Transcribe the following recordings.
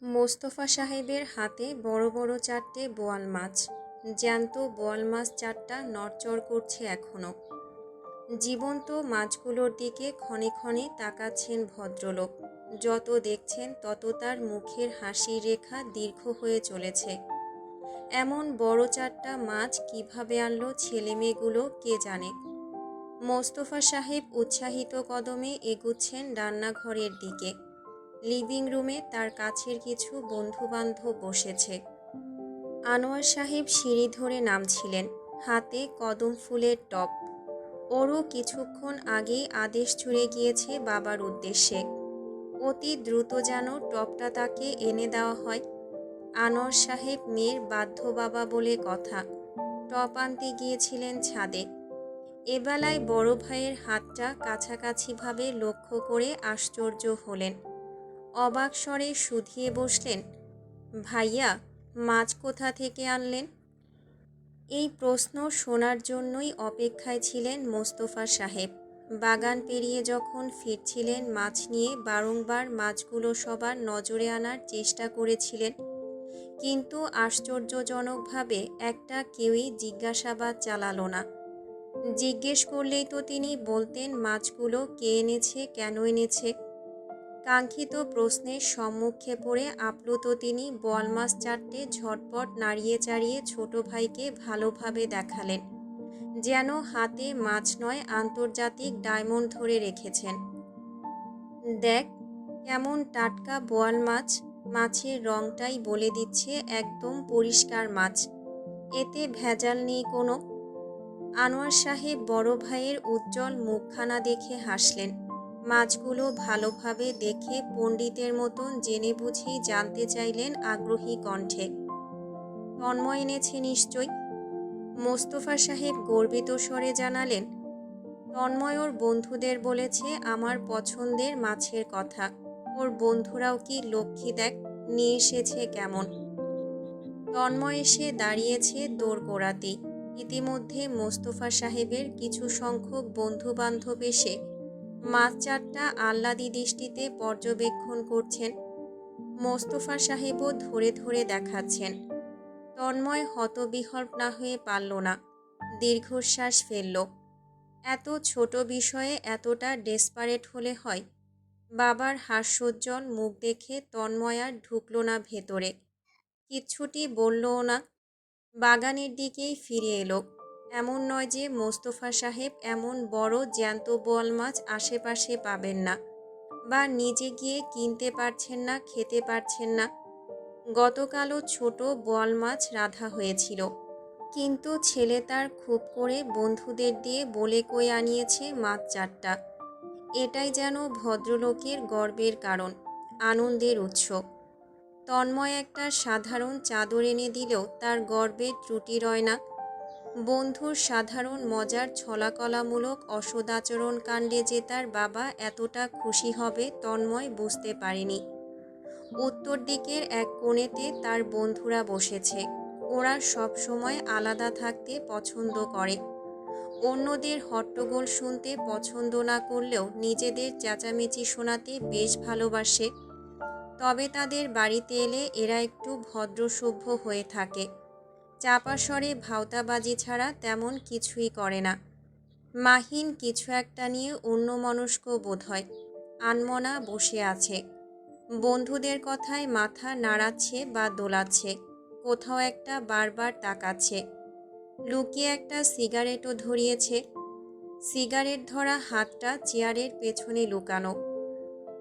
মোস্তফা সাহেবের হাতে বড় বড় চারটে বোয়াল মাছ। জ্যান্ত বোয়াল মাছ চারটা নড়চড় করছে এখনো। জীবন্ত মাছগুলোর দিকে ক্ষণে ক্ষণে তাকাচ্ছেন ভদ্রলোক। যত দেখছেন তত তার মুখের হাসির রেখা দীর্ঘ হয়ে চলেছে। এমন বড় চারটা মাছ কিভাবে আনলো ছেলেমেয়েগুলো কে জানে। মোস্তফা সাহেব উৎসাহিত কদমে এগুচ্ছেন রান্নাঘরের দিকে। লিভিং রুমে তার কাছের কিছু বন্ধুবান্ধব বসেছে। আনোয়ার সাহেব সিঁড়ি ধরে নামছিলেন, হাতে কদম ফুলের টব। ওরও কিছুক্ষণ আগেই আদেশ ছুড়ে গিয়েছে বাবার উদ্দেশ্যে। অতি দ্রুত যেন টবটা তাকে এনে দেওয়া হয়। আনোয়ার সাহেব মেয়ের বাধ্য বাবা বলে কথা। টব আনতে গিয়েছিলেন ছাদে। এবেলায় বড় ভাইয়ের হাতটা কাছাকাছিভাবে লক্ষ্য করে আশ্চর্য হলেন। অবাক স্বরে শুধিয়ে বসলেন, ভাইয়া, মাছ কোথা থেকে আনলেন? এই প্রশ্ন শোনার জন্যই অপেক্ষায় ছিলেন মোস্তফা সাহেব। বাগান পেরিয়ে যখন ফিরছিলেন মাছ নিয়ে বারংবার মাছগুলো সবার নজরে আনার চেষ্টা করেছিলেন, কিন্তু আশ্চর্যজনকভাবে একটা কেউই জিজ্ঞাসাবাদ চালালো না। জিজ্ঞেস করলেই তো তিনি বলতেন মাছগুলো কে এনেছে, কেন এনেছে। কাঙ্ক্ষিত প্রশ্নের সম্মুখে পড়ে আপ্লুত তিনি বোয়াল মাছ চারটে ঝটপট নাড়িয়ে চাড়িয়ে ছোট ভাইকে ভালোভাবে দেখালেন, যেন হাতে মাছ নয় আন্তর্জাতিক ডায়মন্ড ধরে রেখেছেন। দেখ, কেমন টাটকা বোয়াল মাছ, মাছের রংটাই বলে দিচ্ছে একদম পরিষ্কার মাছ, এতে ভেজাল নেই কোনো। আনোয়ার সাহেব বড় ভাইয়ের উজ্জ্বল মুখখানা দেখে হাসলেন। মাছগুলো ভালোভাবে দেখে পণ্ডিতের মতন জেনে বুঝেই জানতে চাইলেন আগ্রহী কণ্ঠে, তন্ময় এনেছে নিশ্চয়? মোস্তফা সাহেব গর্বিত স্বরে জানালেন, তন্ময় ওর বন্ধুদের বলেছে আমার পছন্দের মাছের কথা। ওর বন্ধুরাও কি লক্ষ্মী দেখ নিয়ে এসেছে কেমন। তন্ময় এসে দাঁড়িয়েছে দোরগোড়াতেই। ইতিমধ্যে মোস্তফা সাহেবের কিছু সংখ্যক বন্ধুবান্ধব এসে মাছ চারটা আহ্লাদী দৃষ্টিতে পর্যবেক্ষণ করছেন। মোস্তফা সাহেবও ধরে ধরে দেখাচ্ছেন। তন্ময় হতবিহ্বল না হয়ে পারল না, দীর্ঘশ্বাস ফেলল। এত ছোট বিষয়ে এতটা ডেসপারেট হলে হয়? বাবার হাস্যোজ্জ্বল মুখ দেখে তন্ময় আর ঢুকল না ভেতরে, কিচ্ছুটি বললও না। বাগানের দিকেই ফিরে এলো। এমন নয় যে মোস্তফা সাহেব এমন বড় জ্যান্ত বোয়াল মাছ আশেপাশে পাবেন না, বা নিজে গিয়ে কিনতে পারছেন না, খেতে পারছেন না। গতকালও ছোট বোয়াল মাছ রাধা হয়েছিল, কিন্তু ছেলে তার খুব করে বন্ধুদের দিয়ে বলে কয়ে আনিয়েছে মাছ চারটা। এটাই যেন ভদ্রলোকের গর্বের কারণ, আনন্দের উৎস। তন্ময় একটা সাধারণ চাদর এনে দিলেও তার গর্বের ত্রুটি রয় না। বন্ধুর সাধারণ মজার ছলাকলামূলক অসদাচরণ কাণ্ডে যে তার বাবা এতটা খুশি হবে তন্ময় বুঝতে পারেনি। উত্তর দিকের এক কোণেতে তার বন্ধুরা বসেছে। ওরা সব সময় আলাদা থাকতে পছন্দ করে। অন্যদের হট্টগোল শুনতে পছন্দ না করলেও নিজেদের চেঁচামেচি শোনাতে বেশ ভালোবাসে। তবে তাদের বাড়িতে এলে এরা একটু ভদ্রসভ্য হয়ে থাকে। চাপা স্বরে ভাওতাবাজি ছাড়া তেমন কিছুই করে না। মাহিন কিছু একটা নিয়ে অন্যমনস্ক বোধ হয়, আনমনা বসে আছে। বন্ধুদের কথায় মাথা নাড়াচ্ছে বা দোলাচ্ছে, কোথাও একটা বারবার তাকাচ্ছে। লুকিয়ে একটা সিগারেটও ধরিয়েছে। সিগারেট ধরা হাতটা চেয়ারের পেছনে লুকানো।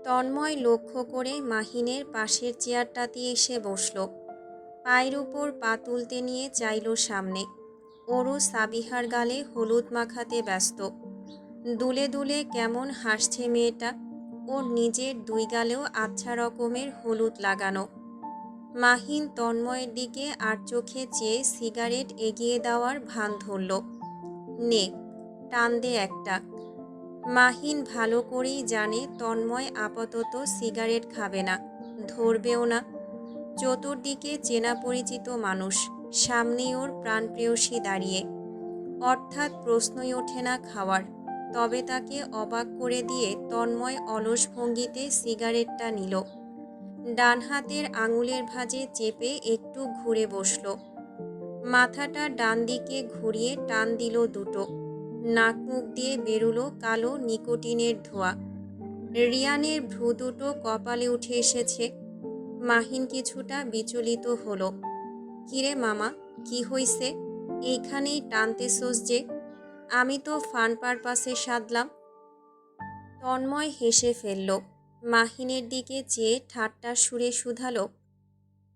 তন্ময় লক্ষ্য করে মাহিনের পাশের চেয়ারটাতে এসে বসল। পায়ের উপর পা তুলতে নিয়ে চাইল সামনে। ওরও সাবিহার গালে হলুদ মাখাতে ব্যস্ত। দুলে দুলে কেমন হাসছে মেয়েটা। ওর নিজের দুই গালেও আচ্ছা রকমের হলুদ লাগানো। মাহিন তন্ময়ের দিকে আর চোখে চেয়ে সিগারেট এগিয়ে দেওয়ার ভান ধরল। নে, টান দে একটা। মাহিন ভালো করেই জানে তন্ময় আপাতত সিগারেট খাবে না, ধরবেও না। চতুর্দিকে চেনা পরিচিত মানুষ, সামনেই ওর প্রাণপ্রেয়সী দাঁড়িয়ে। অর্থাৎ প্রশ্নই ওঠে না খাওয়ার। তবে তাকে অবাক করে দিয়ে তন্ময় অলস ভঙ্গিতে সিগারেটটা নিল। ডান হাতের আঙুলের ভাঁজে চেপে একটু ঘুরে বসলো। মাথাটা ডান দিকে ঘুরিয়ে টান দিল দুটো। নাক মুখ দিয়ে বেরুলো কালো নিকোটিনের ধোঁয়া। রিয়ানের ভ্রু দুটো কপালে উঠে এসেছে। মাহিন কিছুটা বিচলিত হলো। কিরে মামা, কি হইছে? এইখানেই টানতেছোস যে? আমি তো ফান পারপাসে সাধলাম। তন্ময় হেসে ফেলল। মাহিনের দিকে চেয়ে ঠাট্টা সুরে শুধালো,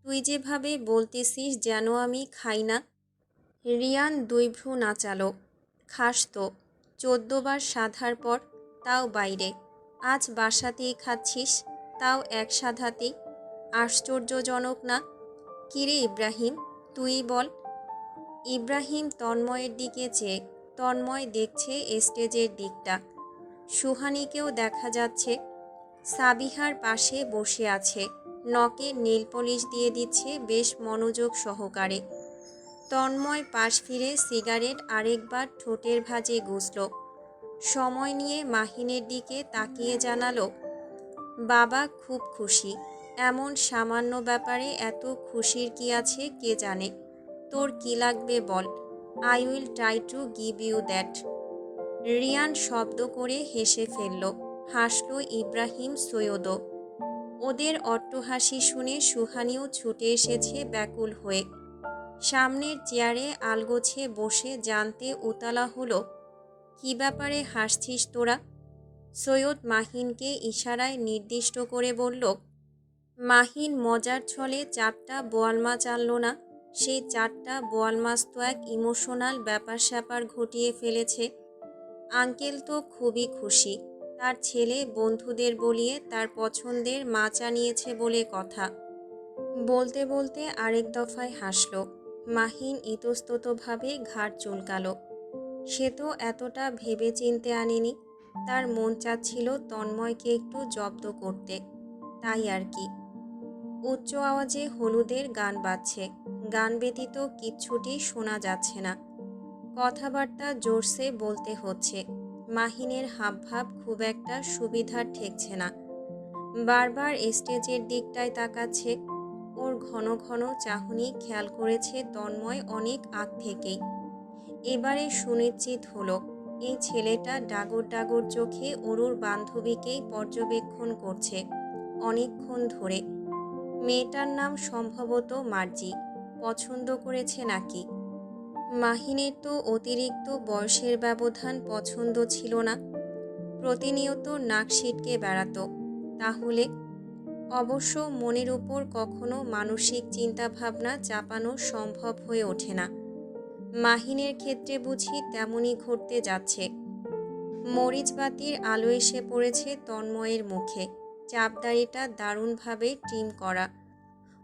তুই যেভাবে বলতেছিস যেন আমি খাই না। রিয়ান দুই ভ্রু নাচালো। খাস তো, 14 বার সাধার পর, তাও বাইরে। আজ বাসাতেই খাচ্ছিস, তাও এক সাধাতেই। আশ্চর্যজনক না? কিরে ইব্রাহিম, তুই বল। ইব্রাহিম তন্ময়ের দিকে চেয়ে। তন্ময় দেখছে স্টেজের দিকটা। সুহানীকেও দেখা যাচ্ছে। সাবিহার পাশে বসে আছে, নখে নেল পলিশ দিয়ে দিচ্ছে বেশ মনোযোগ সহকারে। তন্ময় পাশ ফিরে সিগারেট আরেকবার ঠোঁটের ভাঁজে গুছল। সময় নিয়ে মাহিনের দিকে তাকিয়ে জানালো, বাবা খুব খুশি। এমন সামান্য ব্যাপারে এত খুশির কি আছে কে জানে। তোর কি লাগবে বল, I will try to give you that. Riyan শব্দ করে হেসে ফেলল। হাসল ইব্রাহিম সৈয়দও। ওদের অট্টহাসি শুনে সুহানীও ছুটে এসেছে ব্যাকুল হয়ে। সামনের চেয়ারে আলগোছে বসে জানতে উতলা হলো, কি ব্যাপারে হাসছিস তোরা? সৈয়দ মাহিনকে ইশারায় নির্দিষ্ট করে বলল। মাহিন মজার ছলে 4টা বোয়াল মাছ আনল না। সেই 4টা বোয়াল মাছ তো এক ইমোশনাল ব্যাপার স্যাপার ঘটিয়ে ফেলেছে। আঙ্কেল তো খুবই খুশি। তার ছেলে বন্ধুদের বলিয়ে তার পছন্দের মাছ আনিয়েছে বলে কথা। বলতে বলতে আরেক দফায় হাসল। মাহিন ইতস্ততভাবে ঘাড় চুলকালো। সে তো এতটা ভেবে চিনতে আনেনি। তার মন চাচ্ছিল তন্ময়কে একটু জব্দ করতে, তাই আর কি। উচ্চ আওয়াজে হলুদের গান বাজছে। গান ব্যতীত কিচ্ছুটি শোনা যাচ্ছে না। কথাবার্তা জোরসে বলতে হচ্ছে। মাহিনের হাবভাব খুব একটা সুবিধার ঠেকছে না। বারবার স্টেজের দিকটায় তাকাচ্ছে। ওর ঘন ঘন চাহনি খেয়াল করেছে তন্ময় অনেক আগ থেকেই। এবারে সুনিশ্চিত হলো, এই ছেলেটা ডাগর ডাগর চোখে অরুর বান্ধবীকেই পর্যবেক্ষণ করছে অনেকক্ষণ ধরে। মেয়েটার নাম সম্ভবত মার্জি। পছন্দ করেছে নাকি? মাহিনের তো অতিরিক্ত বয়সের ব্যবধান পছন্দ ছিল না। প্রতিনিয়ত নাক সিটকে বেড়াতো। তাহলে অবশ্য মনের উপর কখনো মানসিক চিন্তাভাবনা চাপানো সম্ভব হয়ে ওঠে না। মাহিনের ক্ষেত্রে বুঝি তেমনই ঘটতে যাচ্ছে। মরিচবাতির আলো এসে পড়েছে তন্ময়ের মুখে। চাপদাড়িটা দারুণভাবে ট্রিম করা।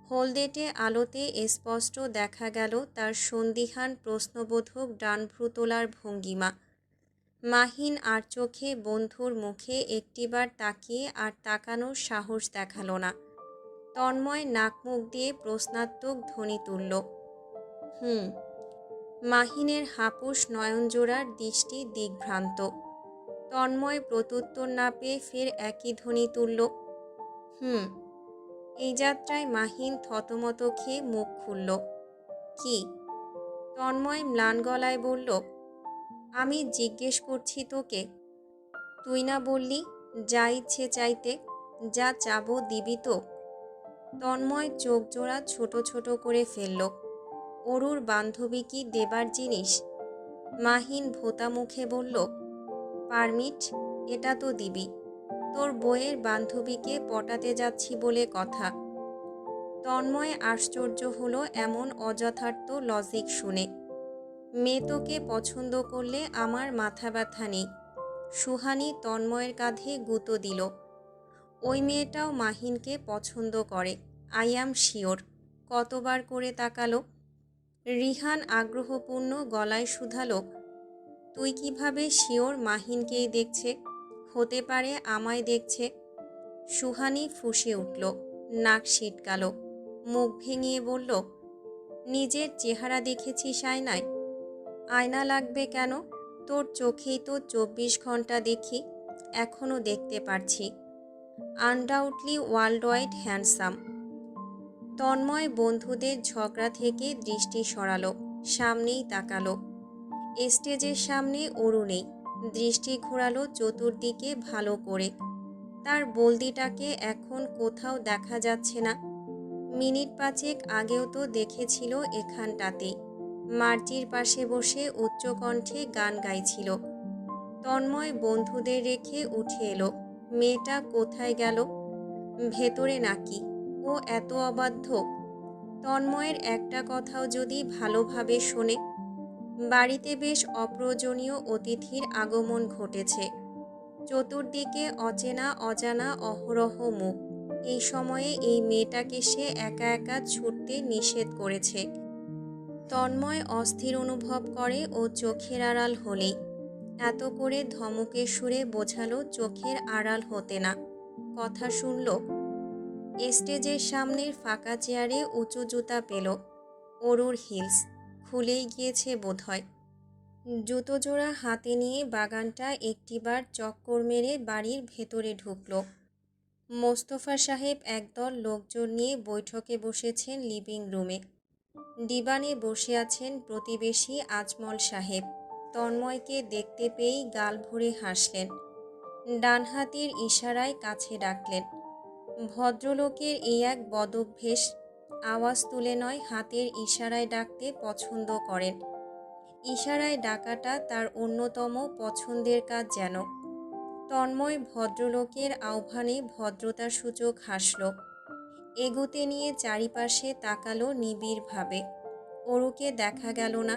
হলদেটে আলোতে স্পষ্ট দেখা গেল তার সন্দিহান প্রশ্নবোধক ডান ভ্রু তোলার ভঙ্গিমা। মাহিন আর চোখে বন্ধুর মুখে একটিবার তাকিয়ে আর তাকানোর সাহস দেখালো না। তন্ময় নাক মুখ দিয়ে প্রশ্নাত্মক ধ্বনি তুলল, হুম। মাহিনের হাপুস নয়নজোড়ার দৃষ্টি দিগ্ভ্রান্ত। তন্ময় প্রত্যুত্তর না পেয়ে ফের একই ধ্বনি তুলল, হুম। এই যাত্রায় মাহিন থতমত খেয়ে মুখ খুলল। কি? তন্ময় ম্লান গলায় বলল, আমি জিজ্ঞেস করছি তোকে। তুই না বললি যা ইচ্ছে চাইতে, যা চাবো দিবি তো? তন্ময় চোখ জোড়া ছোট ছোট করে ফেলল। অরুর বান্ধবী কি দেবার জিনিস? মাহিন ভোতা মুখে বলল, পারমিট, এটা তো দিবি। তোর বইয়ের বান্ধবীকে পটাতে যাচ্ছি বলে কথা। তন্ময় আশ্চর্য হলো এমন অযথার্থ লজিক শুনে। মেয়ে তোকে পছন্দ করলে আমার মাথা ব্যথা নেই। সুহানী তন্ময়ের কাঁধে গুঁতো দিল। ওই মেয়েটাও মাহিনকে পছন্দ করে, আই অ্যাম শিওর। কতবার করে তাকালো। রিহান আগ্রহপূর্ণ গলায় শুধালো, তুই কিভাবে শিওর মাহিনকেই দেখছে? হতে পারে আমায় দেখছে। সুহানী ফুঁসে উঠল, নাক সিটকাল, মুখ ভেঙিয়ে বলল, নিজের চেহারা দেখেছিস আয়নায়? আয়না লাগবে কেন? তোর চোখেই তো 24 ঘন্টা দেখি, এখনও দেখতে পারছি। Undoubtedly world wide handsome. Tanmoy বন্ধুদের ঝগড়া থেকে দৃষ্টি সরালো, সামনেই তাকালো। স্টেজের সামনে অরু নেই। দৃষ্টি ঘোরালো চতুর্দিকে ভালো করে। তার বলদিটাকে এখন কোথাও দেখা যাচ্ছে না। মিনিট পাঁচেক আগেও তো দেখেছিল এখানটাতেই, মার্জির পাশে বসে উচ্চকণ্ঠে গান গাইছিল। তন্ময় বন্ধুদের রেখে উঠে এলো। মেয়েটা কোথায় গেল? ভেতরে নাকি? ও এত অবাধ্য। তন্ময়ের একটা কথাও যদি ভালোভাবে শোনে। বাড়িতে বেশ অপ্রয়োজনীয় অতিথির আগমন ঘটেছে। চতুর্দিকে অচেনা অজানা অহরহ মুখ। এই সময়ে এই মেয়েটাকে সে একা একা ছুটতে নিষেধ করেছে। তন্ময় অস্থির অনুভব করে ও চোখের আড়াল হলেই। এত করে ধমকের সুরে বোঝালো চোখের আড়াল হতে না। কথা শুনল। স্টেজের সামনের ফাঁকা চেয়ারে উঁচু জুতা পেল। অরুর হিলস খুলেই গিয়েছে বোধহয়। জুতো জোড়া হাতে নিয়ে বাগানটা একটিবার চক্কর মেরে বাড়ির ভেতরে ঢুকল। মোস্তফা সাহেব একদল লোকজন নিয়ে বৈঠকে বসেছেন লিভিং রুমে। ডিবানে বসে আছেন প্রতিবেশী আজমল সাহেব। তন্ময়কে দেখতে পেয়েই গাল ভরে হাসলেন। ডান হাতের ইশারায় কাছে ডাকলেন। ভদ্রলোকের এই এক বদভ্যেস, আওয়াজ তুলে নয় হাতের ইশারায় ডাকতে পছন্দ করেন। ইশারায় ডাকাটা তার অন্যতম পছন্দের কাজ যেন। তন্ময় ভদ্রলোকের আহ্বানে ভদ্রতাসূচক হাসল। এগুতে নিয়ে চারিপাশে তাকালো নিবিড়ভাবে। অরুকে দেখা গেল না,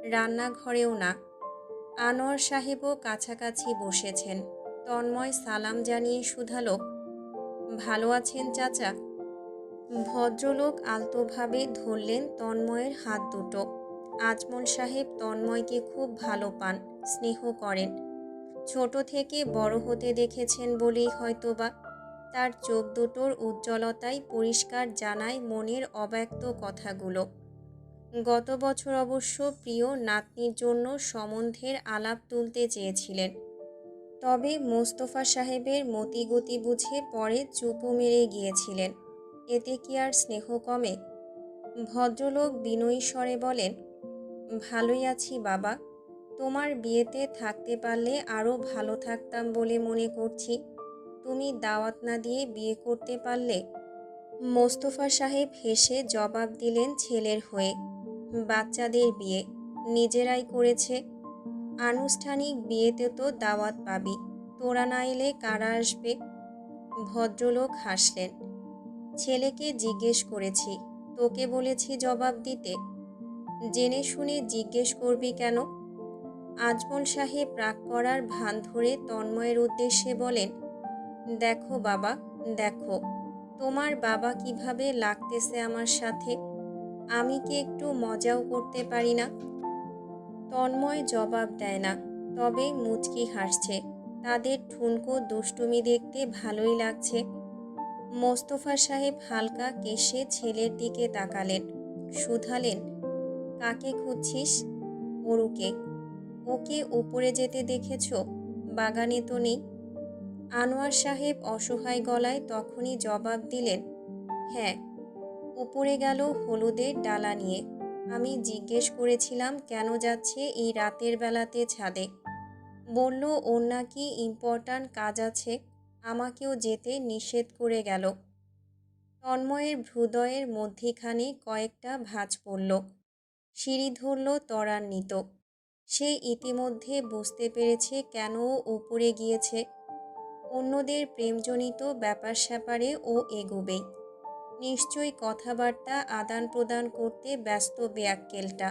রান্নাঘরেও না। আনোয়ার সাহেবও কাছাকাছি বসেছেন। তন্ময় সালাম জানিয়ে শুধালো, ভালো আছেন চাচা? ভদ্রলোক আলতোভাবে ধরলেন তন্ময়ের হাত দুটো। আজমল সাহেব তন্ময়কে খুব ভালো পান, স্নেহ করেন। ছোট থেকে বড় হতে দেখেছেন বলেই হয়তোবা তার চোখ দুটোর উজ্জ্বলতাই পরিষ্কার জানায় মনের অব্যক্ত কথাগুলো। গত বছর অবশ্য প্রিয় নাতনির জন্য সম্বন্ধের আলাপ তুলতে চেয়েছিলেন। তবে মোস্তফা সাহেবের মতিগতি বুঝে পরে চুপও মেরে গিয়েছিলেন। এতে কি আর স্নেহ কমে? ভদ্রলোক বিনয়ী স্বরে বলেন, ভালোই আছি বাবা। তোমার বিয়েতে থাকতে পারলে আরও ভালো থাকতাম বলে মনে করছি। তুমি দাওয়াত না দিয়ে বিয়ে করতে পারলে। মোস্তফা সাহেব হেসে জবাব দিলেন ছেলের হয়ে, বাচ্চাদের বিয়ে নিজেরাই করেছে। আনুষ্ঠানিক বিয়েতে তো দাওয়াত পাবি, তোরা না এলে কারা আসবে? ভদ্রলোক হাসলেন। ছেলেকে জিজ্ঞেস করেছি, তোকে বলেছি জবাব দিতে। জেনে শুনে জিজ্ঞেস করবি কেন? আজমল সাহেব রাগ করার ভান ধরে তন্ময়ের উদ্দেশ্যে বলেন, দেখো বাবা, দেখো তোমার বাবা কিভাবে লাগতেছে আমার সাথে। আমি কি একটু মজাও করতে পারি না? তন্ময় জবাব দেয় না, তবে মুচকি হাসছে। তাদের ঠুনকো দুষ্টুমি দেখতে ভালোই লাগছে। মোস্তফা সাহেব হালকা কেশে ছেলের দিকে তাকালেন, শুধালেন, কাকে খুঁজছিস? অরুকে। ওকে উপরে যেতে দেখেছ? বাগানে তো নেই। আনোয়ার সাহেব অসহায় গলায় তখনই জবাব দিলেন, হ্যাঁ, উপরে গেল হলুদের ডালা নিয়ে। আমি জিজ্ঞেস করেছিলাম কেন যাচ্ছে এই রাতের বেলাতে ছাদে। বলল ওর নাকি ইম্পর্ট্যান্ট কাজ আছে, আমাকেও যেতে নিষেধ করে গেল। তন্ময়ের হৃদয়ের মধ্যিখানে কয়েকটা ভাঁজ পড়ল। সিঁড়ি ধরল ত্বরান্বিত। সে ইতিমধ্যে বুঝতে পেরেছে কেন ও উপরে গিয়েছে। অন্যদের প্রেমজনিত ব্যাপার স্যাপারে ও এগোবেই। নিশ্চয়ই কথাবার্তা আদান প্রদান করতে ব্যস্ত বেয়াক্কেলটা।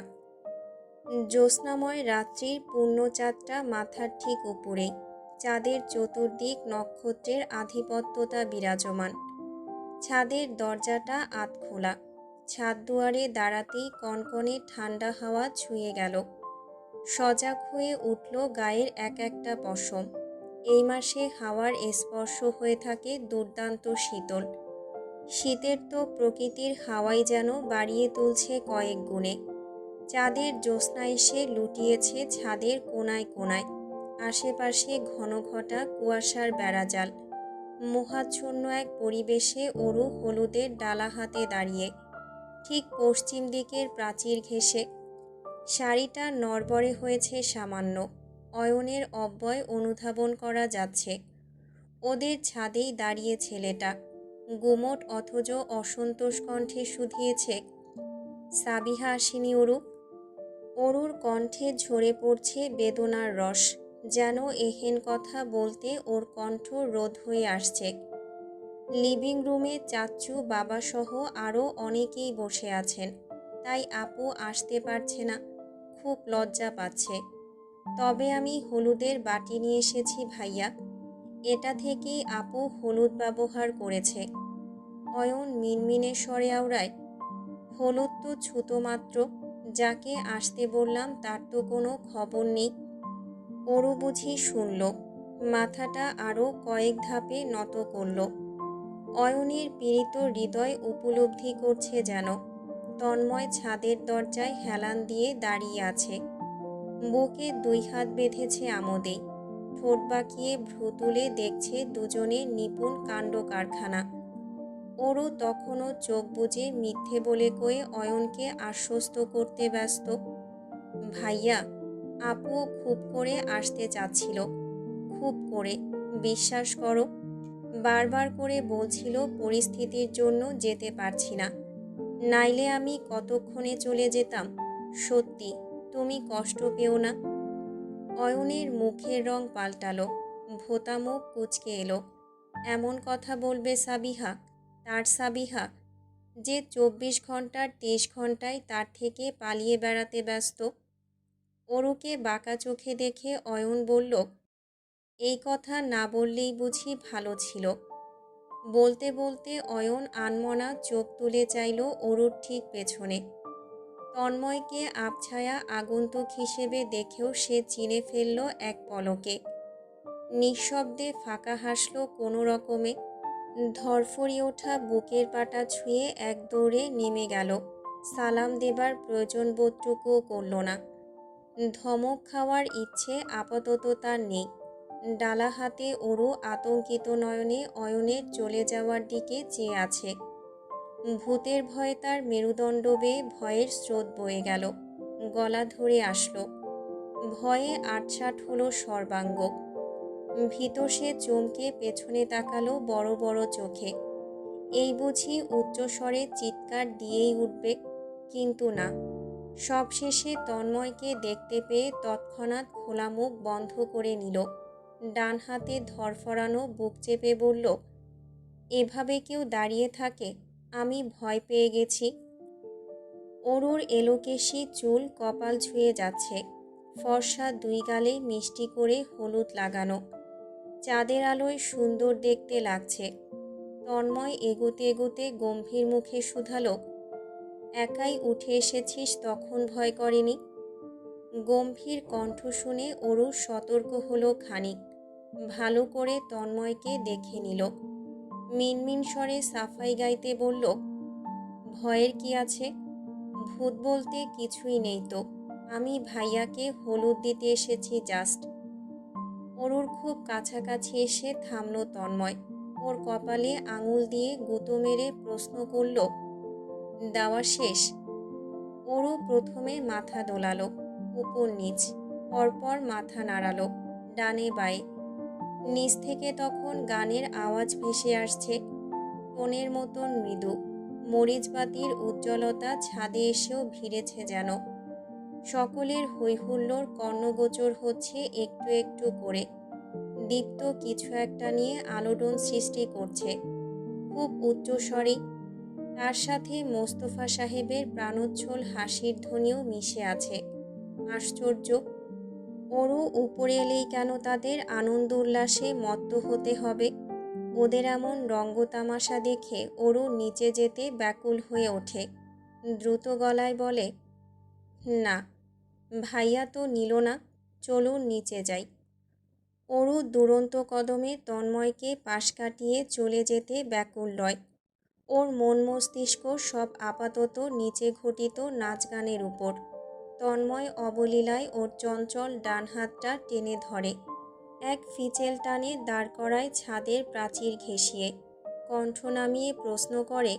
জ্যোৎস্নাময় রাত্রির পূর্ণচাঁদটা মাথার ঠিক উপরেই। চাঁদের চতুর্দিক নক্ষত্রের আধিপত্যতা বিরাজমান। ছাদের দরজাটা আধ খোলা। ছাদ দুয়ারে দাঁড়াতেই কনকনে ঠান্ডা হাওয়া ছুঁয়ে গেল। সজাগ হয়ে উঠল গায়ের এক একটা পশম। এই মাসে হাওয়ার স্পর্শ হয়ে থাকে দুর্দান্ত শীতল। শীতের তো প্রকৃতির হাওয়াই যেন বাড়িয়ে তুলছে কয়েক গুণে। চাঁদের জ্যোৎস্না এসে লুটিয়েছে ছাদের কোনায় কোনায়। আশেপাশে ঘন ঘটা কুয়াশার বেড়াজাল। মোহাচ্ছন্ন এক পরিবেশে অরু হলুদের ডালা হাতে দাঁড়িয়ে, ঠিক পশ্চিম দিকের প্রাচীর ঘেঁষে। শাড়িটা নড়বড়ে হয়েছে সামান্য, অয়নের অব্যয় অনুধাবন করা যাচ্ছে। ওদের ছাদেই দাঁড়িয়ে ছেলেটা, গুমোট অথচ অসন্তোষ কণ্ঠে শুধিয়েছে, সাবিহা আসেনি অরু? অরুর কণ্ঠে ঝরে পড়ছে বেদনার রস, যেন এহেন কথা বলতে ওর কণ্ঠ রোধ হয়ে আসছে। লিভিং রুমে চাচ্চু বাবাসহ আরও অনেকেই বসে আছেন, তাই আপু আসতে পারছে না, খুব লজ্জা পাচ্ছে। তবে আমি হলুদের বাটি নিয়ে এসেছি ভাইয়া, এটা থেকেই আপু হলুদ ব্যবহার করেছে। অয়ন মিনমিনে স্বরে আওড়ায়, হলুদ তো ছুতো মাত্র, যাকে আসতে বললাম তার তো কোনো খবর নেই। অরু বুঝি শুনল, মাথাটা আরও কয়েক ধাপে নত করল। অয়নের পীড়িত হৃদয় উপলব্ধি করছে যেন। তন্ময় ছাদের দরজায় হেলান দিয়ে দাঁড়িয়ে আছে, বুকে 2 হাত বেঁধেছে আমোদেই, ঠোঁট বাঁকিয়ে ভ্রু তুলে দেখছে দুজনের নিপুণ কাণ্ড কারখানা। ওরও তখনও চোখ বুজে মিথ্যে বলে কয়ে অয়নকে আশ্বস্ত করতে ব্যস্ত। ভাইয়া, আপুও খুব করে আসতে চাচ্ছিল, খুব করে, বিশ্বাস করো। বারবার করে বলছিল পরিস্থিতির জন্য যেতে পারছি না, নাইলে আমি কতক্ষণে চলে যেতাম। সত্যি, তুমি কষ্ট পেও না। অয়নের মুখের রং পাল্টালো, ভোঁতা মুখ কুঁচকে এলো। এমন কথা বলবে সাবিহা, তার সাবিহা, যে 24 ঘন্টার 23 ঘন্টায় তার থেকে পালিয়ে বেড়াতে ব্যস্ত। অরুকে বাঁকা চোখে দেখে অয়ন বলল, এই কথা না বললেই বুঝি ভালো ছিল। বলতে বলতে অয়ন আনমনা চোখ তুলে চাইল অরুর ঠিক পেছনে। তন্ময়কে আবছায়া আগন্তুক হিসেবে দেখেও সে চিনে ফেলল এক পলকে। নিঃশব্দে ফাঁকা হাসল কোনো রকমে, ধরফরিয়ে ওঠা বুকের পাটা ছুঁয়ে এক দৌড়ে নেমে গেল। সালাম দেবার প্রয়োজন বোধটুকুও করল না। ধমক খাওয়ার ইচ্ছে আপাতত তার নেই। ডালা হাতে অরু আতঙ্কিত নয়নে অয়নের চলে যাওয়ার দিকে চেয়ে আছে। ভূতের ভয়ে তার মেরুদণ্ড বেয়ে ভয়ের স্রোত বয়ে গেল, গলা ধরে আসলো। ভয়ে আটসাট হলো সর্বাঙ্গ। ভীত সে চমকে পেছনে তাকালো বড় বড় চোখে। এই বুঝি উচ্চস্বরে চিৎকার দিয়েই উঠবে, কিন্তু না। সবশেষে তন্ময়কে দেখতে পেয়ে তৎক্ষণাৎ খোলা মুখ বন্ধ করে নিল। ডান হাতে ধরফরানো বুক চেপে বলল, এভাবে কেউ দাঁড়িয়ে থাকে? আমি ভয় পেয়ে গেছি। অরুর এলোকেশি চুল কপাল ছুঁয়ে যাচ্ছে, ফর্সা 2 গালে মিষ্টি করে হলুদ লাগানো, চাঁদের আলোয় সুন্দর দেখতে লাগছে। তন্ময় এগোতে এগোতে গম্ভীর মুখে শুধালো, একাই উঠে এসেছিস তখন ভয় করেনি? গম্ভীর কণ্ঠ শুনে অরু সতর্ক হলো খানিক, ভালো করে তন্ময়কে দেখে নিল। মিনমিন স্বরে সাফাই গাইতে বলল, ভয়ের কি আছে? ভূত বলতে কিছুই নেই তো, আমি ভাইয়াকে হলুদ দিতে এসেছি জাস্ট। অরুর খুব কাছাকাছি এসে থামল তন্ময়, ওর কপালে আঙুল দিয়ে গুঁতো মেরে প্রশ্ন করল, দেওয়া শেষ? অরু প্রথমে মাথা দোলালো, উপর নিচ, পরপর মাথা নাড়ালো, ডানে বায়ে। নিচ থেকে তখন গানের আওয়াজ ভেসে আসছে, টোনের মতন মৃদু। মরিচবাতির উজ্জ্বলতা ছাদে এসেও ভিড়েছে যেন। সকলের হৈহুল্লোড় কর্ণগোচর হচ্ছে একটু একটু করে। দীপ্ত কিছু একটা নিয়ে আলোড়ন সৃষ্টি করছে, খুব উচ্চস্বরে। তার সাথে মোস্তফা সাহেবের প্রাণোচ্ছল হাসির ধ্বনিও মিশে আছে। আশ্চর্য, ওরও উপরে এলেই কেন তাদের আনন্দ উল্লাসে মত্ত হতে হবে? ওদের এমন রঙ্গতামাশা দেখে ওরও নিচে যেতে ব্যাকুল হয়ে ওঠে। দ্রুত গলায় বলে, না, ভাইয়া তো নিল না, চলুন নিচে যাই। অরু দুরন্ত কদমে তন্ময়কে পাশ কাটিয়ে চলে যেতে ব্যাকুল নয়। ওর মন মস্তিষ্ক সব আপাতত নিচে ঘটিত নাচ গানের উপর। তন্ময় অবলীলায় ওর চঞ্চল ডান হাতটা টেনে ধরে, এক ফিচেল টানে দাঁড় করায় ছাদের প্রাচীর ঘেঁষিয়ে। কণ্ঠ নামিয়ে প্রশ্ন করে,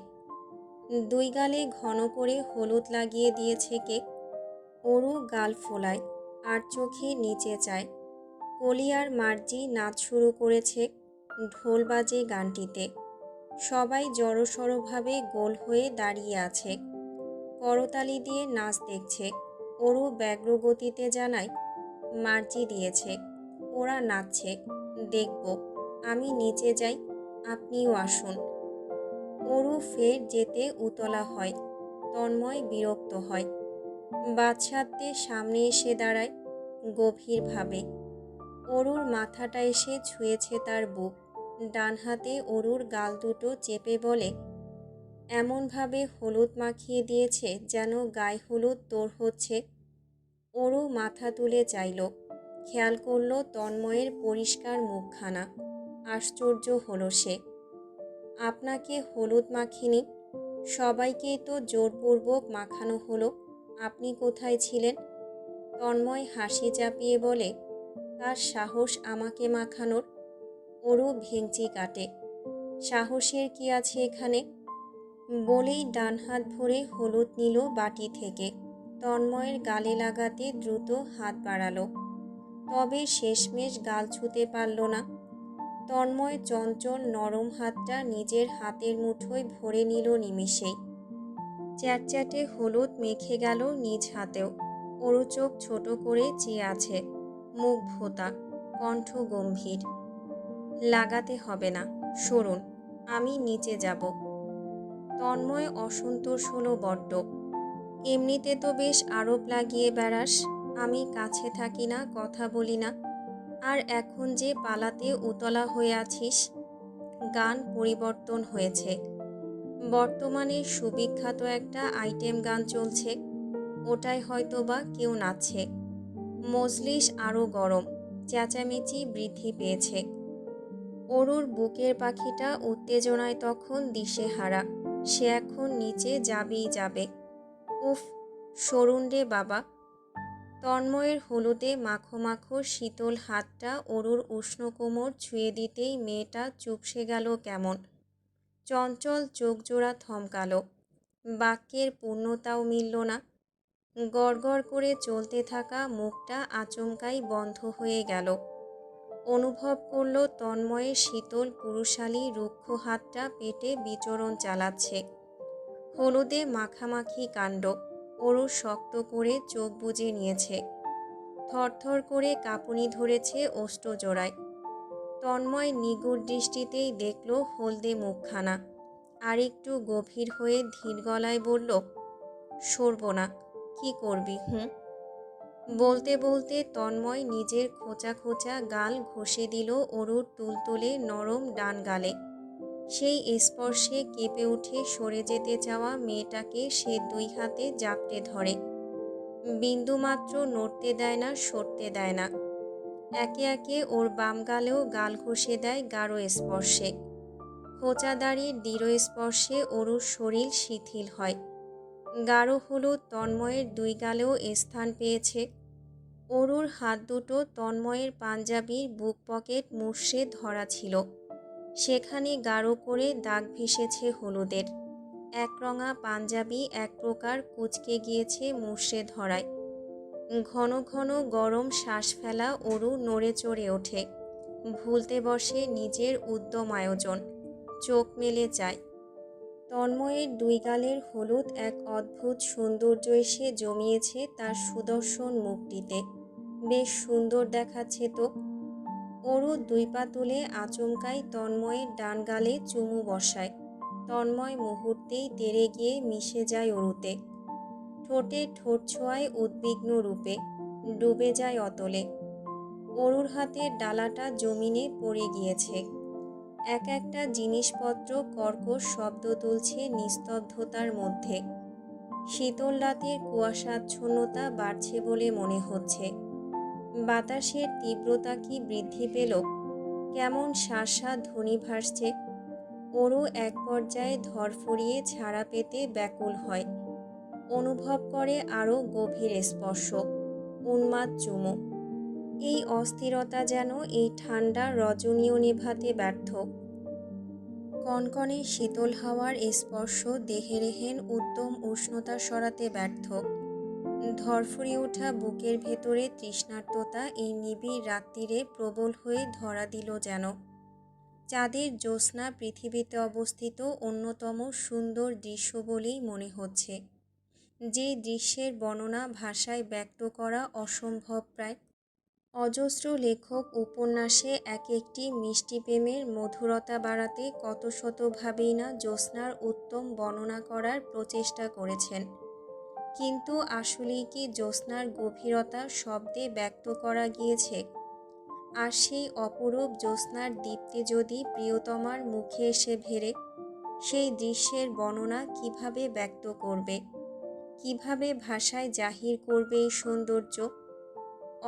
দুই গালে ঘন করে হলুদ লাগিয়ে দিয়েছে কে? অরু গাল ফোলায় আর চোখে নিচে চায়। কলি আর মার্জি নাচ শুরু করেছে। ঢোল বাজে গানটিতে। সবাই জড়সড়ভাবে গোল হয়ে দাঁড়িয়ে আছে, করতালি দিয়ে নাচ দেখছে। অরু ব্যগ্র গতিতে জানায়, মার্জি দিয়েছে, ওরা নাচছে, দেখব। আমি নিচে যাই, আপনিও আসুন। অরু ফের যেতে উতলা হয়। তন্ময় বিরক্ত হয়। বাদশাতে সামনে এসে দাঁড়ায় গভীরভাবে। অরুর মাথাটা এসে ছুঁয়েছে তার বুক। ডান হাতে অরুর গাল দুটো চেপে বলে, এমনভাবে হলুদ মাখিয়ে দিয়েছে যেন গায়ে হলুদ তোর হচ্ছে। অরু মাথা তুলে চাইল, খেয়াল করল তন্ময়ের পরিষ্কার মুখখানা। আশ্চর্য হলো সে। আপনাকে হলুদ মাখিনি, সবাইকেই তো জোরপূর্বক মাখানো হলো। আপনি কোথায় ছিলেন? তন্ময় হাসি চাপিয়ে বলে, তার সাহস আমাকে মাখানোর? অরু ভেঙচি কাটে, সাহসের কি আছে এখানে? বলেই ডান হাত ভরে হলুদ নিল বাটি থেকে। তন্ময়ের গালে লাগাতে দ্রুত হাত বাড়ালো, তবে শেষমেশ গাল ছুঁতে পারল না। তন্ময় চঞ্চল নরম হাতটা নিজের হাতের মুঠোয় ভরে নিল নিমিষেই। চ্যাটচ্যাটে হলুদ মেখে গেল নিজ হাতেও। অরু চোখ ছোট করে চেয়ে আছে, মুখ ভোঁতা, কণ্ঠ গম্ভীর। লাগাতে হবে না, সরুন, আমি নিচে যাব। তন্ময় অসন্তোষ হলো বড্ড। এমনিতে তো বেশ আরোপ লাগিয়ে বেড়াস, আমি কাছে থাকি না, কথা বলি না, আর এখন যে পালাতে উতলা হয়ে আছিস। গান পরিবর্তন হয়েছে। বর্তমানে সুবিখ্যাত একটা আইটেম গান চলছে, ওটাই হয়তো বা কেউ নাচছে। মজলিস আরও গরম, চেঁচামেচি বৃদ্ধি পেয়েছে। অরুর বুকের পাখিটা উত্তেজনায় তখন দিশেহারা। সে এখন নিচে যাবেই যাবে। উফ, সরুন রে বাবা। তন্ময়ের হলুদে মাখো মাখো শীতল হাতটা অরুর উষ্ণ কোমর ছুঁয়ে দিতেই মেয়েটা চুপসে গেল কেমন। চঞ্চল চোখজোড়া থমকালো। বাক্যের পূর্ণতাও মিলল না। গড়গড় করে চলতে থাকা মুখটা আচমকাই বন্ধ হয়ে গেল। অনুভব করল তন্ময়ের শীতল পুরুষালী রুক্ষ হাতটা পেটে বিচরণ চালাচ্ছে। হলুদে মাখামাখি কাণ্ড। অরু শক্ত করে চোখ বুজে নিয়েছে। থরথর করে কাঁপুনি ধরেছে ওষ্ঠজোড়ায়। তন্ময় নিগুড় দৃষ্টিতেই দেখল হলদে মুখখানা। আর একটু গভীর হয়ে ধীর গলায় বলল, সরব না, কি করবি? বলতে বলতে তন্ময় নিজের খোঁচা খোঁচা গাল ঘষে দিল অরুর তুলতুলে নরম ডান গালে। সেই স্পর্শে কেঁপে উঠে সরে যেতে চাওয়া মেয়েটাকে সে দুই হাতে জাপটে ধরে। বিন্দুমাত্র নড়তে দেয় না, সরতে দেয় না। একে একে ওর বাম গালেও গাল ঘষে দেয় গাঢ় স্পর্শে। খোঁচাদাড়ির দৃঢ় স্পর্শে অরুর শরীর শিথিল হয়। গাঢ় হলুদ তন্ময়ের দুই গালেও স্থান পেয়েছে। অরুর হাত দুটো তন্ময়ের পাঞ্জাবির বুক পকেট মুষড়ে ধরা ছিল। সেখানে গাঢ় করে দাগ ভেসেছে হলুদের। একরঙা পাঞ্জাবি এক প্রকার কুঁচকে গিয়েছে মুষড়ে ধরায়। ঘন ঘন গরম শ্বাস ফেলা অরু নড়ে চড়ে ওঠে। ভুলতে বসে নিজের উদ্যম আয়োজন। চোখ মেলে চায়। তন্ময়ের দুই গালের হলুদ এক অদ্ভুত সৌন্দর্য এসে জমিয়েছে তার সুদর্শন মুখটিতে। বেশ সুন্দর দেখাচ্ছে তো। অরু দুই পা তুলে আচমকাই তন্ময়ের ডান গালে চুমু বসায়। তন্ময় মুহূর্তেই তেড়ে গিয়ে মিশে যায় অরুতে। ঠোঁটে ঠোঁট ছোঁয়ায় উদ্বিগ্ন রূপে, ডুবে যায় অতলে। অরুর হাতের ডালাটা জমিনে পড়ে গিয়েছে। এক একটা জিনিসপত্র কর্কশ শব্দ তুলছে নিস্তব্ধতার মধ্যে। শীতল রাতের কুয়াশাচ্ছন্নতা বাড়ছে বলে মনে হচ্ছে। বাতাসের তীব্রতা কি বৃদ্ধি পেল? কেমন শাঁসা ধ্বনি ভাসছে। অরু এক পর্যায়ে ধরফরিয়ে ছাড়া পেতে ব্যাকুল হয়। অনুভব করে আরও গভীর স্পর্শ, উন্মাদ চুমু। এই অস্থিরতা যেন এই ঠান্ডা রজনীও নেভাতে ব্যর্থ। কনকনে শীতল হাওয়ার স্পর্শ দেহেরেহেন উদ্যম উষ্ণতা সরাতে ব্যর্থ। ধরফরিয়ে ওঠা বুকের ভেতরে তৃষ্ণার্ততা এই নিবিড় রাত্রিরে প্রবল হয়ে ধরা দিল যেন। চাঁদের জ্যোৎস্না পৃথিবীতে অবস্থিত অন্যতম সুন্দর দৃশ্য বলেই মনে হচ্ছে, যে দৃশ্যের বর্ণনা ভাষায় ব্যক্ত করা অসম্ভব প্রায়। অজস্র লেখক উপন্যাসে এক একটি মিষ্টি প্রেমের মধুরতা বাড়াতে কত শতভাবেই না জ্যোৎস্নার উত্তম বর্ণনা করার প্রচেষ্টা করেছেন, কিন্তু আসলেই কি জ্যোৎস্নার গভীরতা শব্দে ব্যক্ত করা গিয়েছে? আর সেই অপরূপ জ্যোৎস্নার দীপ্তি যদি প্রিয়তমার মুখে এসে ভেড়ে, সেই দৃশ্যের বর্ণনা কিভাবে ব্যক্ত করবে, কিভাবে ভাষায় জাহির করবে এই সৌন্দর্য?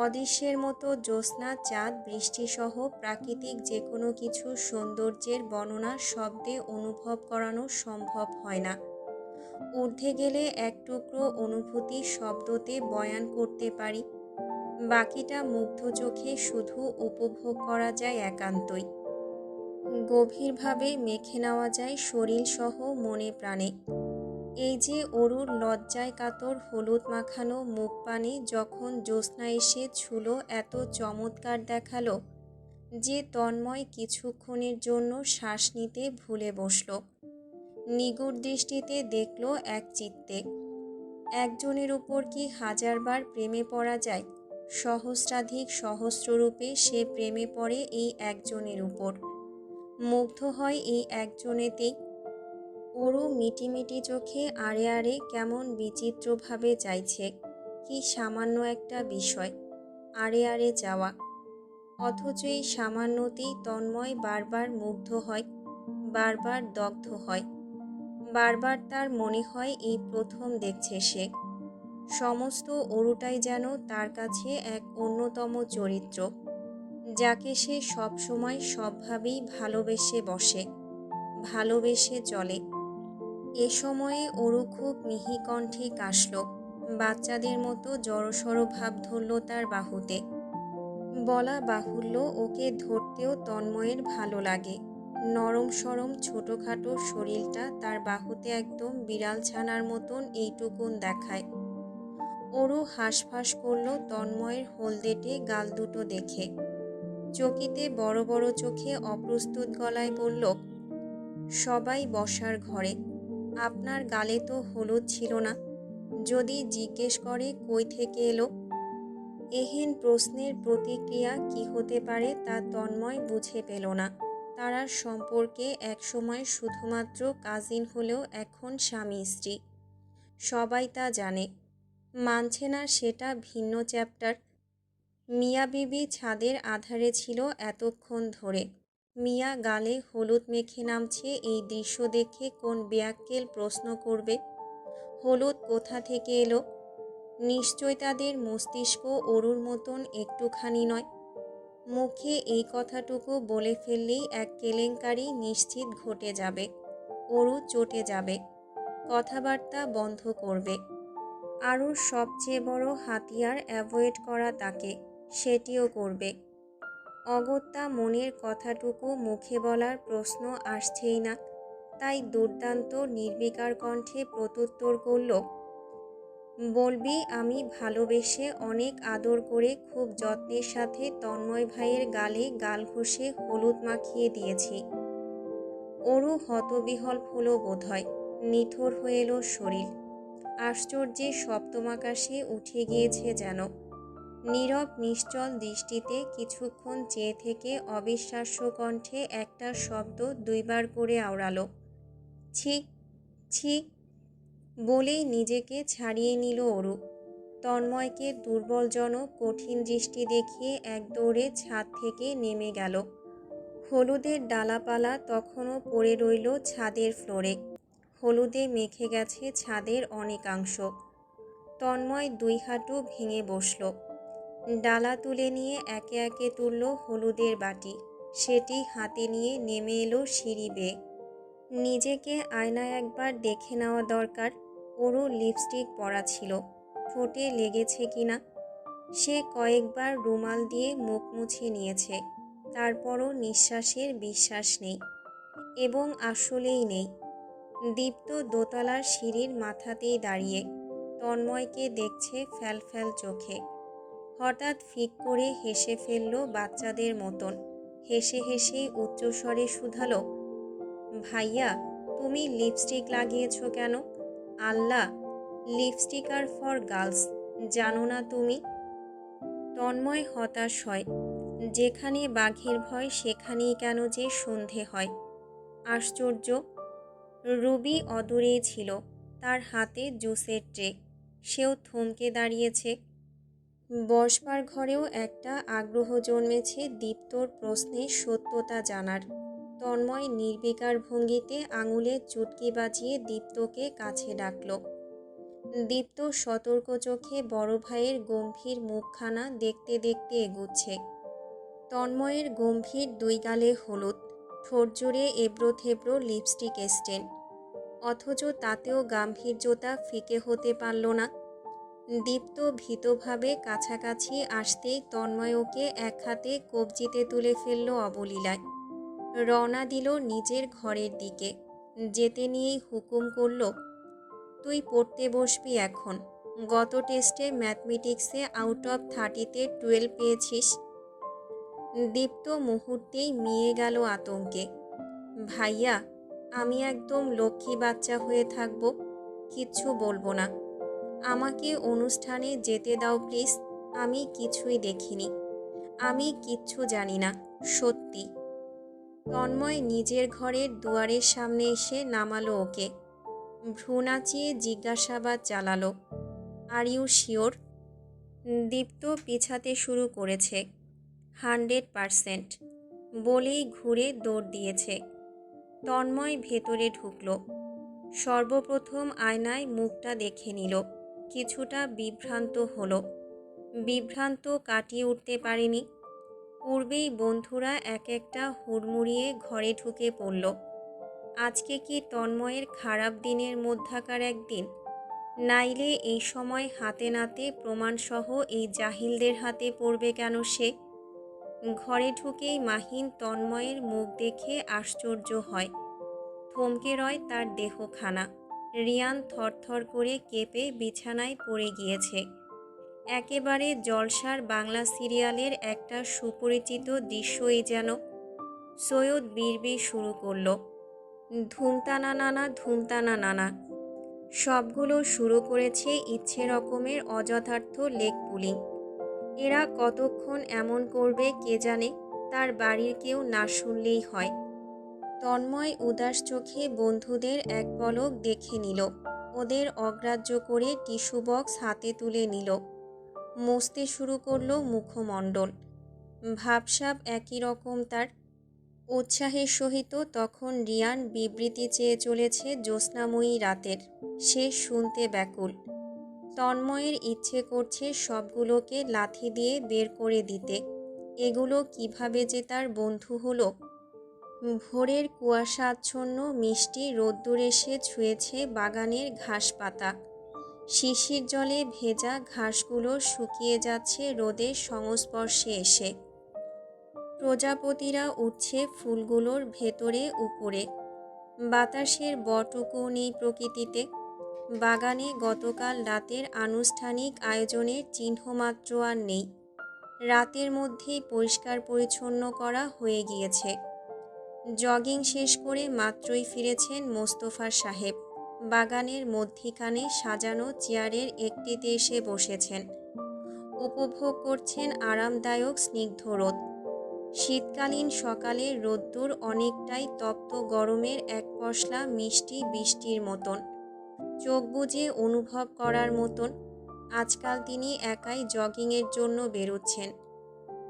অদৃশ্যের মতো জ্যোৎস্না, চাঁদ, বৃষ্টিসহ প্রাকৃতিক যে কোনো কিছু সৌন্দর্যের বর্ণনা শব্দে অনুভব করানো সম্ভব হয় না। ঊর্ধ্বে গেলে এক টুকরো অনুভূতি শব্দতে বয়ান করতে পারি, বাকিটা মুগ্ধ চোখে শুধু উপভোগ করা যায় একান্তই। গভীরভাবে মেখে নেওয়া যায় শরীর সহ মনে প্রাণে। এই যে অরুর লজ্জায় কাতর হলুদ মাখানো মুখ পানে যখন জ্যোৎস্না এসে ছুলো, এত চমৎকার দেখালো যে তন্ময় কিছুক্ষণের জন্য শ্বাস নিতে ভুলে বসল। নিগুড় দৃষ্টিতে দেখল এক চিত্তে। একজনের উপর কি হাজারবার প্রেমে পড়া যায়? সহস্রাধিক সহস্ররূপে সে প্রেমে পড়ে এই একজনের উপর, মুগ্ধ হয় এই একজনেতেই। ওরও মিটিমিটি চোখে আড়ে আড়ে কেমন বিচিত্রভাবে চাইছে, কি সামান্য একটা বিষয়, আড়ে আড়ে চাওয়া। অথচ এই সামান্যতেই তন্ময় বারবার মুগ্ধ হয়, বারবার দগ্ধ হয়, বারবার তার মনে হয় এই প্রথম দেখছে সে। সমস্ত অরুটাই যেন তার কাছে এক অন্যতম চরিত্র, যাকে সে সবসময় সবভাবেই ভালোবেসে বসে, ভালোবেসে চলে। এ সময়ে অরু খুব মিহি কণ্ঠে কাশল, বাচ্চাদের মতো জড়সড় ভাব ধরল তার বাহুতে। বলা বাহুল্য, ওকে ধরতেও তন্ময়ের ভালো লাগে। নরম সরম ছোটোখাটো শরীরটা তার বাহুতে একদম বিড়াল ছানার মতন এইটুকুন দেখায়। ওরও হাঁসফাঁস করল তন্ময়ের হলদেটে গাল দুটো দেখে। চকিতে বড় বড় চোখে অপ্রস্তুত গলায় বলল, সবাই বসার ঘরে। আপনার গালে তো হলুদ ছিল না, যদি জিজ্ঞেস করে কই থেকে এলো। এহেন প্রশ্নের প্রতিক্রিয়া কি হতে পারে তা তন্ময় বুঝে পেল না। তারা সম্পর্কে একসময় শুধুমাত্র কাজিন হলেও এখন স্বামী স্ত্রী, সবাই তা জানে। মানছে না সেটা ভিন্ন চ্যাপ্টার। মিয়া বিবি ছাদের আধারে ছিল এতক্ষণ ধরে। মিয়া গালে হলুদ মেখে নামছে, এই দৃশ্য দেখে কোন বেয়াক্কেল প্রশ্ন করবে, হলুদ কোথা থেকে এলো? নিশ্চয় তাদের মস্তিষ্ক অরুর মতন একটুখানি নয়। মুখে এই কথাটুকু বলে ফেললেই এক কেলেঙ্কারি নিশ্চিত ঘটে যাবে। অরু চটে যাবে, কথাবার্তা বন্ধ করবে। আরও সবচেয়ে বড় হাতিয়ার অ্যাভয়েড করা তাকে, সেটিও করবে। অগত্যা মনের কথাটুকু মুখে বলার প্রশ্ন আসছেই না, তাই দুর্দান্ত নির্বিকার কণ্ঠে প্রত্যুত্তর করল, বলবি আমি ভালোবেসে অনেক আদর করে খুব যত্নের সাথে তন্ময় ভাইয়ের গালে গাল ঘষে হলুদ মাখিয়ে দিয়েছি। ওরও হতবিহ্বল হলো বোধহয়, নিথর হয়ে এলো শরীর। আশ্চর্যে সপ্তমাকাশে উঠে গিয়েছে যেন। নীরব নিশ্চল দৃষ্টিতে কিছুক্ষণ চেয়ে থেকে অবিশ্বাস্য কণ্ঠে একটা শব্দ দুইবার করে আওড়ালো, ছি ছি, বলেই নিজেকে ছাড়িয়ে নিল অরু। তন্ময়কে দুর্বলজনক কঠিন দৃষ্টি দেখিয়ে এক দৌড়ে ছাদ থেকে নেমে গেল। হলুদের ডালাপালা তখনও পড়ে রইল ছাদের ফ্লোরে, হলুদে মেখে গেছে ছাদের অনেকাংশ। তন্ময় দুই হাঁটু ভেঙে বসল, ডালা তুলে নিয়ে একে একে তুলল হলুদের বাটি, সেটি হাতে নিয়ে নেমে এলো সিঁড়ি বেয়ে। নিজেকে আয়নায় একবার দেখে নেওয়া দরকার। ওরও লিপস্টিক পরা ছিল, ঠোঁটে লেগেছে কিনা। সে কয়েকবার রুমাল দিয়ে মুখ মুছে নিয়েছে, তারপরও নিঃশ্বাসের বিশ্বাস নেই, এবং আসলেই নেই। দীপ্ত দোতলার সিঁড়ির মাথাতেই দাঁড়িয়ে তন্ময়কে দেখছে ফ্যালফ্যাল চোখে। হঠাৎ ফিক করে হেসে ফেলল বাচ্চাদের মতন। হেসে হেসেই উচ্চস্বরে শুধালো, ভাইয়া, তুমি লিপস্টিক লাগিয়েছ কেন? আল্লাহ, লিপস্টিক আর ফর গার্লস, জানো না তুমি? তন্ময় হতাশ হয়। যেখানে বাঘের ভয় সেখানেই কেন যে সন্ধে হয়। আশ্চর্য। রুবি অদূরেই ছিল, তার হাতে জুসের ট্রে। সেও থমকে দাঁড়িয়েছে। বসবার ঘরেও একটা আগ্রহ জন্মেছে দীপ্তর প্রশ্নের সত্যতা জানার। তন্ময় নির্বিকার ভঙ্গিতে আঙুলে চুটকি বাজিয়ে দীপ্তকে কাছে ডাকল। দীপ্ত সতর্ক চোখে বড় ভাইয়ের গম্ভীর মুখখানা দেখতে দেখতে এগুচ্ছে। তন্ময়ের গম্ভীর দুই গালে হলুদ, ঠোঁট জুড়ে এবড়ো থেবড়ো লিপস্টিক স্টেন, অথচ তাতেও গাম্ভীর্যতা ফিকে হতে পারল না। দীপ্ত ভীতভাবে কাছাকাছি আসতেই তন্ময় ওকে এক হাতে কবজিতে তুলে ফেলল অবলীলায়। রওনা দিল নিজের ঘরের দিকে। যেতে নিয়েই হুকুম করল, তুই পড়তে বসবি এখন। গত টেস্টে ম্যাথমেটিক্সে আউট অফ 30-তে 12 পেয়েছিস। দীপ্ত মুহূর্তেই মিয়ে গেল আতঙ্কে। ভাইয়া, আমি একদম লক্ষ্মী বাচ্চা হয়ে থাকব, কিচ্ছু বলবো না। আমাকে অনুষ্ঠানে যেতে দাও প্লিজ। আমি কিছুই দেখিনি, আমি কিচ্ছু জানি না, সত্যি। তন্ময় নিজের ঘরের দুয়ারের সামনে এসে নামালো ওকে। ভ্রু নাচিয়ে জিজ্ঞাসাবাদ চালালো, আর ইউ শিওর? দীপ্ত পিছাতে শুরু করেছে। 100% বলেই ঘুরে দৌড় দিয়েছে। তন্ময় ভেতরে ঢুকল। সর্বপ্রথম আয়নায় মুখটা দেখে নিল। কিছুটা বিভ্রান্ত হলো। বিভ্রান্ত কাটিয়ে উঠতে পারেনি। পূর্বেই বন্ধুরা এক একটা হুড়মুড়িয়ে ঘরে ঢুকে পড়ল। আজকে কি তন্ময়ের খারাপ দিনের মধ্যাকার একদিন? নাইলে এই সময় হাতে নাতে প্রমাণসহ এই জাহিলদের হাতে পড়বে কেন সে? ঘরে ঢুকেই মাহিন তন্ময়ের মুখ দেখে আশ্চর্য হয়। থমকে রয় তার দেহখানা। রিয়ান থরথর করে কেঁপে বিছানায় পড়ে গিয়েছে। একেবারে জলসার বাংলা সিরিয়ালের একটা সুপরিচিত দৃশ্যই যেন। সৈয়দ বিড়বিড় শুরু করল, ধুমতানা নানা, ধুমতানা নানা। সবগুলো শুরু করেছে ইচ্ছে রকমের অযথার্থ লেগ পুলিং। এরা কতক্ষণ এমন করবে কে জানে, তার বাড়ির কেউ না শুনলেই হয়। তন্ময় উদাস চোখে বন্ধুদের এক পলক দেখে নিল। ওদের অগ্রাহ্য করে টিস্যু বক্স হাতে তুলে নিল। মুছতে শুরু করল মুখমণ্ডল। ভাবসাব একই রকম তার। উৎসাহের সহিত তখন রিয়ান বিবৃতি চেয়ে চলেছে জ্যোৎস্নাময়ী রাতের। সে শুনতে ব্যাকুল। তন্ময়ের ইচ্ছে করছে সবগুলোকে লাথি দিয়ে বের করে দিতে। এগুলো কিভাবে যে তার বন্ধু হলো। ভোরের কুয়াশাচ্ছন্ন মিষ্টি রোদ্দুর এসে ছুঁয়েছে বাগানের ঘাস পাতা। শিশির জলে ভেজা ঘাসগুলো শুকিয়ে যাচ্ছে রোদের সংস্পর্শে এসে। প্রজাপতিরা উঠছে ফুলগুলোর ভেতরে উপরে। বাতাসের বটুকু নেই প্রকৃতিতে। বাগানে গতকাল রাতের আনুষ্ঠানিক আয়োজনের চিহ্নমাত্র আর নেই। রাতের মধ্যেই পরিষ্কার পরিচ্ছন্ন করা হয়ে গিয়েছে। জগিং শেষ করে মাত্রই ফিরেছেন মোস্তফা সাহেব। বাগানের মধ্যিখানে সাজানো চেয়ারের একটিতে এসে বসেছেন। উপভোগ করছেন আরামদায়ক স্নিগ্ধ রোদ। শীতকালীন সকালের রোদ্দুর অনেকটাই তপ্ত গরমের এক পশলা মিষ্টি বৃষ্টির মতন, চোখ বুজে অনুভব করার মতন। আজকাল তিনি একাই জগিংয়ের জন্য বেরোচ্ছেন।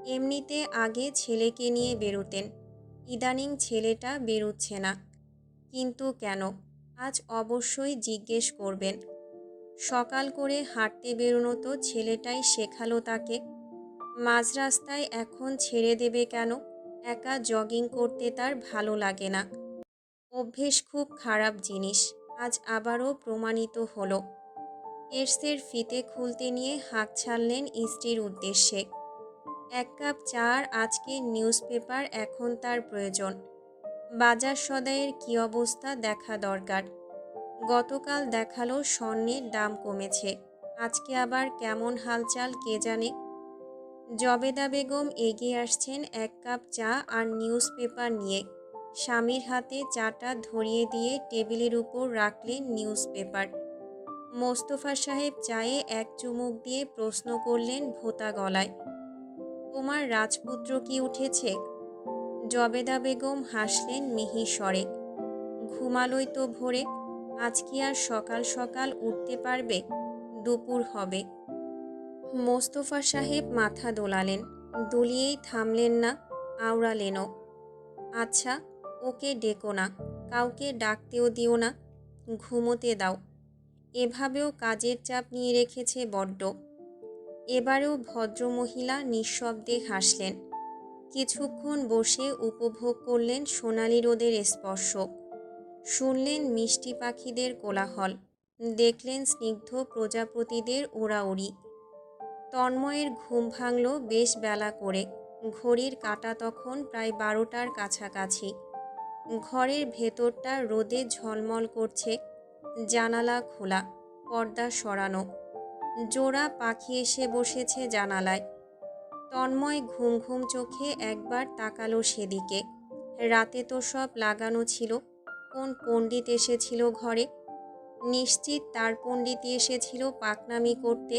এমনিতে আগে ছেলেকে নিয়ে বেরোতেন, ইদানিং ছেলেটা বেরোচ্ছে না। কিন্তু কেন? আজ অবশ্যই জিজ্ঞেস করবেন। সকাল করে হাঁটতে বেরোনো তো ছেলেটাই শেখালো তাকে। মাঝ রাস্তায় এখন ছেড়ে দেবে কেন? একা জগিং করতে তার ভালো লাগে না। অভ্যেস খুব খারাপ জিনিস, আজ আবারও প্রমাণিত হলো। কেসের ফিতে খুলতে নিয়ে হাঁক ছাড়লেন স্ত্রীর উদ্দেশ্যে। এক কাপ চা আর আজকের নিউজ পেপার এখন তার প্রয়োজন। বাজার সদাইয়ের কী অবস্থা দেখা দরকার। গতকাল দেখালো স্বর্ণের দাম কমেছে, আজকে আবার কেমন হালচাল কে জানে। জবেদা বেগম এগিয়ে আসছেন এক কাপ চা আর নিউজ পেপার নিয়ে। স্বামীর হাতে চাটা ধরিয়ে দিয়ে টেবিলের উপর রাখলেন নিউজ পেপার। মোস্তফা সাহেব চায়ে এক চুমুক দিয়ে প্রশ্ন করলেন ভোঁতা গলায়, তোমার রাজপুত্র কি উঠেছে? জবেদা বেগম হাসলেন মিহি স্বরে, ঘুমালোই তো ভোরে, আজ কি আর সকাল সকাল উঠতে পারবে? দুপুর হবে। মোস্তফা সাহেব মাথা দোলালেন, দুলিয়েই থামলেন না, আওড়ালেনও। আচ্ছা, ওকে ডেকো না, কাউকে ডাকতেও দিও না, ঘুমোতে দাও। এভাবেও কাজের চাপ নিয়ে রেখেছে বড্ড। এবারেও ভদ্রমহিলা নিঃশব্দে হাসলেন। কিছুক্ষণ বসে উপভোগ করলেন সোনালি রোদের স্পর্শ, শুনলেন মিষ্টি পাখিদের কোলাহল, দেখলেন স্নিগ্ধ প্রজাপতিদের ওড়াউড়ি। তন্ময়ের ঘুম ভাঙল বেশ বেলা করে। ঘড়ির কাঁটা তখন প্রায় 12টার কাছাকাছি। ঘরের ভেতরটা রোদে ঝলমল করছে, জানালা খোলা, পর্দা সরানো। জোড়া পাখি এসে বসেছে জানালায়। তন্ময় ঘুম ঘুম চোখে একবার তাকালো সেদিকে। রাতে তো সব লাগানো ছিল। কোন পণ্ডিত এসেছিল ঘরে? নিশ্চিত তার পণ্ডিতই এসেছিল পাকনামি করতে।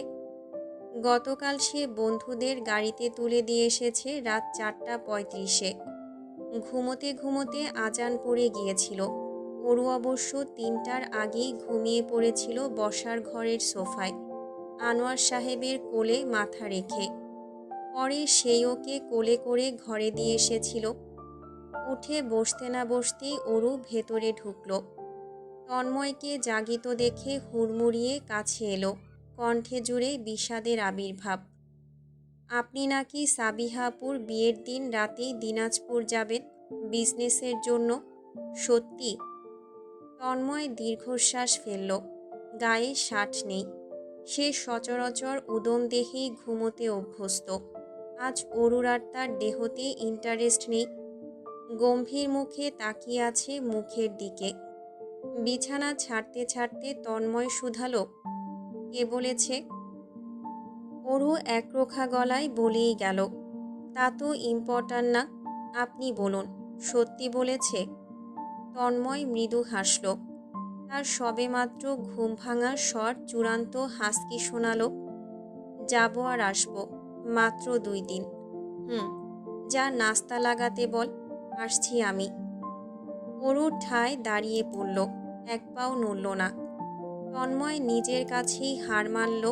গতকাল সে বন্ধুদের গাড়িতে তুলে দিয়ে এসেছে রাত 4:35-এ। ঘুমোতে ঘুমোতে আজান পড়ে গিয়েছিল। ওরু অবশ্য 3টার আগেই ঘুমিয়ে পড়েছিল বসার ঘরের সোফায়, আনোয়ার সাহেবের কোলে মাথা রেখে। পরে সেই ওকে কোলে করে ঘরে দিয়ে এসেছিল। উঠে বসতে না বসতেই ওরু ভেতরে ঢুকল। তন্ময়কে জাগিত দেখে হুড়মুড়িয়ে কাছে এলো, কণ্ঠে জুড়ে বিষাদের আবির্ভাব। আপনি নাকি সাবিহাপুর বিয়ের দিন রাতেই দিনাজপুর যাবেন বিজনেসের জন্য? সত্যি? তন্ময় দীর্ঘশ্বাস ফেলল। গায়ে শার্ট নেই। সে সচরাচর উদম দেহেই ঘুমোতে অভ্যস্ত। আজ অরুর আর তার দেহতে ইন্টারেস্ট নেই। গম্ভীর মুখে তাকিয়ে আছে মুখের দিকে। বিছানা ছাড়তে ছাড়তে তন্ময় শুধালো, কে বলেছে? অরু একরোখা গলায় বলেই গেল, তা তো ইম্পর্ট্যান্ট না, আপনি বলুন, সত্যি বলেছে? তন্ময় মৃদু হাসল। তার সবেমাত্র ঘুম ভাঙা স্বর চূড়ান্ত হাসকি শোনালো। যাবো আর আসবো, মাত্র 2 দিন। যা নাস্তা লাগাতে বল, আসছি আমি। অরুর ঠায় দাঁড়িয়ে পড়ল, এক পাও নড়ল না। তন্ময় নিজের কাছেই হার মানল।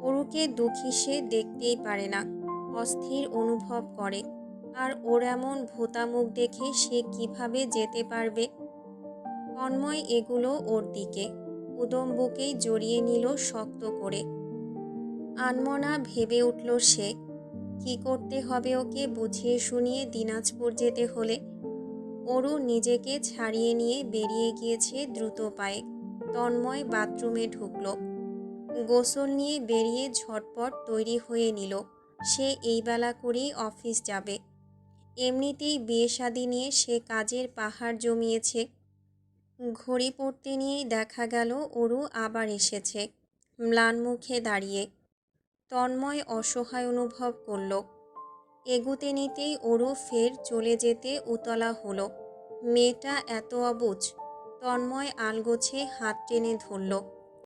অরুকে দুঃখী সে দেখতেই পারে না, অস্থির অনুভব করে। আর ওর এমন ভোঁতা মুখ দেখে সে কিভাবে যেতে পারবে? তন্ময় এগুলো ওর দিকে, উদম বুকেই জড়িয়ে নিল শক্ত করে। আনমনা ভেবে উঠল সে, কি করতে হবে ওকে বুঝিয়ে শুনিয়ে দিনাজপুর যেতে হলে। অরু নিজেকে ছাড়িয়ে নিয়ে বেরিয়ে গিয়েছে দ্রুত পায়ে। তন্ময় বাথরুমে ঢুকল। গোসল নিয়ে বেরিয়ে ঝটপট তৈরি হয়ে নিল। সে এই বেলা করেই অফিস যাবে। এমনিতেই বিয়ে শাদী নিয়ে সে কাজের পাহাড় জমিয়েছে। ঘড়ি পড়তে নিয়েই দেখা গেল অরু আবার এসেছে, ম্লান মুখে দাঁড়িয়ে। তন্ময় অসহায় অনুভব করল। এগুতে নিতেই অরু ফের চলে যেতে উতলা হলো। মেয়েটা এত অবুঝ। তন্ময় আলগোছে হাত টেনে ধরল।